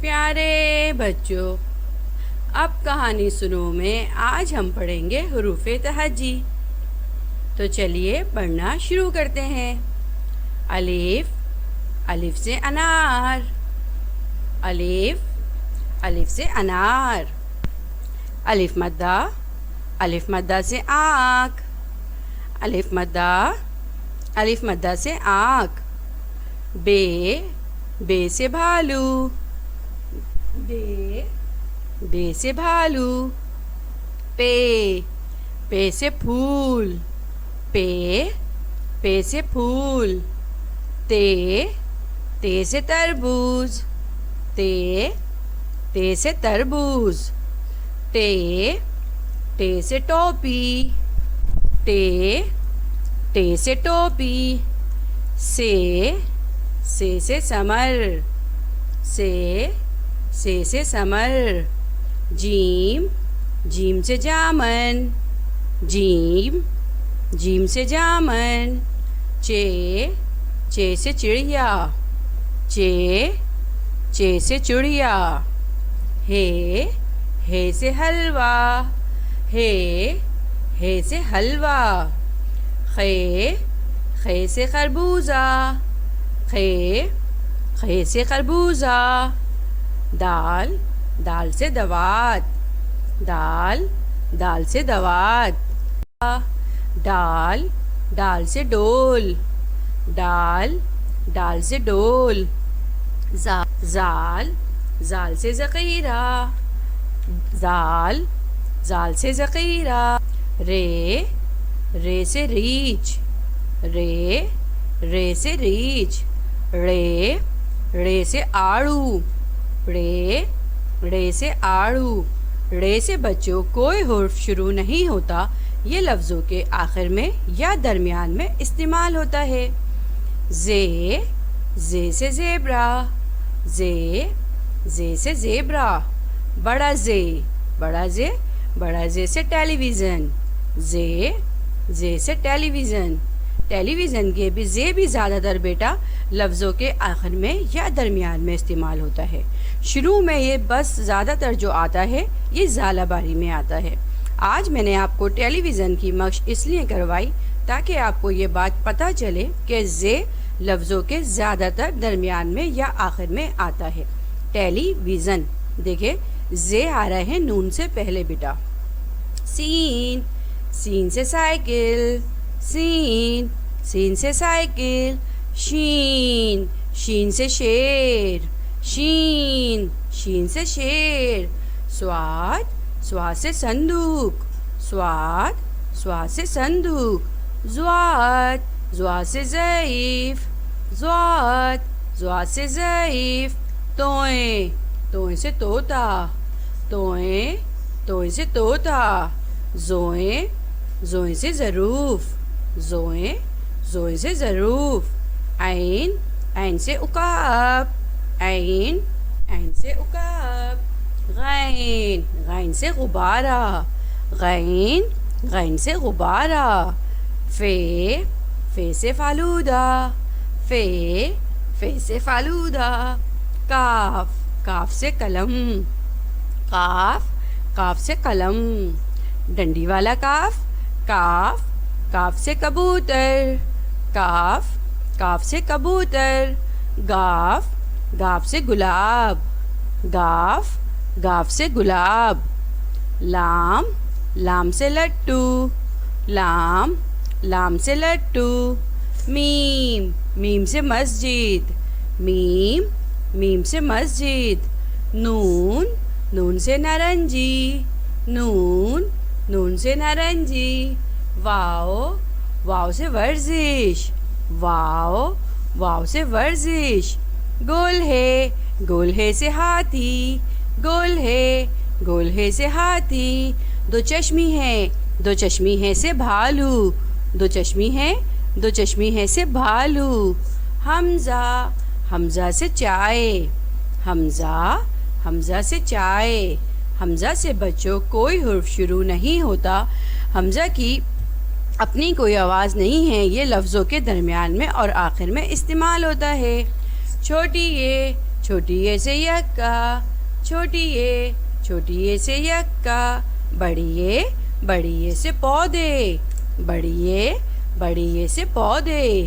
پیارے بچوں، اب کہانی سنو میں آج ہم پڑھیں گے حروف تہجی۔ تو چلیے پڑھنا شروع کرتے ہیں۔ الف، الف سے انار، الف، الف سے انار۔ الف مدہ، الف مدہ سے آنکھ، الف مدہ، الف مدہ سے آنکھ۔ بے، بے سے بھالو، بے، بے سے بھالو۔ پے، پے سے پھول، پے، پے سے پھول۔ تے، تے سے تربوز، تے، تے سے تربوز۔ ٹے، ٹے سے ٹوپی، ٹے، ٹے سے ٹوپی۔ سے، سے سمر، سے سمر۔ جیم، جیم سے جامن، جیم، جیم سے جامن۔ چے، چے سے چڑیا، چے، چے سے چڑیا۔ ہے سے حلوہ، ہے سے حلوہ۔ خے سے خربوزہ، خے سے خربوزہ۔ دال، دال سے دوات، دال، دال سے دوات۔ ڈال، ڈال سے ڈول، ڈال، ڈال سے ڈول۔ زال، زال سے ذخیرہ، زال، زال سے ذخیرہ۔ رے، رے سے ریچھ، رے سے ریچھ۔ ڑے، ڑے سے آڑو، ڑے سے آڑو۔ ڑے سے بچوں کوئی حرف شروع نہیں ہوتا، یہ لفظوں کے آخر میں یا درمیان میں استعمال ہوتا ہے۔ زے، زے سے زیبرا، زے سے زیبرا۔ بڑا زے، بڑا زے، بڑا زے سے ٹیلی ویژن، زے سے ٹیلی ویژن۔ ٹیلی ویژن کے بھی زے بھی زیادہ تر بیٹا لفظوں کے آخر میں یا درمیان میں استعمال ہوتا ہے۔ شروع میں یہ بس زیادہ تر جو آتا ہے یہ زالہ باری میں آتا ہے۔ آج میں نے آپ کو ٹیلی ویژن کی مشق اس لیے کروائی تاکہ آپ کو یہ بات پتہ چلے کہ زے لفظوں کے زیادہ تر درمیان میں یا آخر میں آتا ہے۔ ٹیلی ویژن، دیکھیں زے آ رہے ہیں نون سے پہلے بیٹا۔ سین، سین سے سائیکل، سین، سین سے سائیکل۔ شین، شین سے شیر، شین، شین سے شیر۔ سواد، سواد سے صندوق، سواد، سواد سے صندوق۔ زواد، زواد سے ضعیف، زواد، زواد سے ضعیف۔ توئیں، توئیں سے طوطا، توئیں، توئیں سے طوطا۔ زوئیں، زوئیں سے ظروف، زوئیں، زوئیں سے ظروف۔ عین، عین سے عقاب، عین، عین سے عقاب۔ غین، غین سے غبارہ، غین، غین سے غبارہ۔ فے سے فالودہ، فے سے فالودہ۔ کاف، کاف سے قلم، کاف، کاف سے قلم۔ ڈنڈی والا کاف، کاف، کاف سے کبوتر، کاف، کاف سے کبوتر۔ گاف، گاف سے گلاب، گاف، گاف سے گلاب۔ لام، لام سے لٹو، لام، لام سے لٹو۔ میم، میم سے مسجد، میم، میم سے مسجد۔ نون، نون سے نارنجی، نون، نون سے نارنجی۔ واو، واو سے ورزش، واو، واو سے ورزش۔ گولہے، گولہے سے ہاتھی، گولہے، گولہے سے ہاتھی۔ دو چشمی ہے، دو چشمی ہے سے بھالو، دو چشمی ہے، دو چشمی ہے سے بھالو۔ حمزہ، حمزہ سے چائے، حمزہ، حمزہ سے چائے۔ حمزہ سے بچوں کوئی حرف شروع نہیں ہوتا، حمزہ کی اپنی کوئی آواز نہیں ہے، یہ لفظوں کے درمیان میں اور آخر میں استعمال ہوتا ہے۔ چھوٹی یہ، چھوٹی اے سے یکا، چھوٹی اے سے یکا، بڑی اے سے پودے، بڑی اے سے پودے۔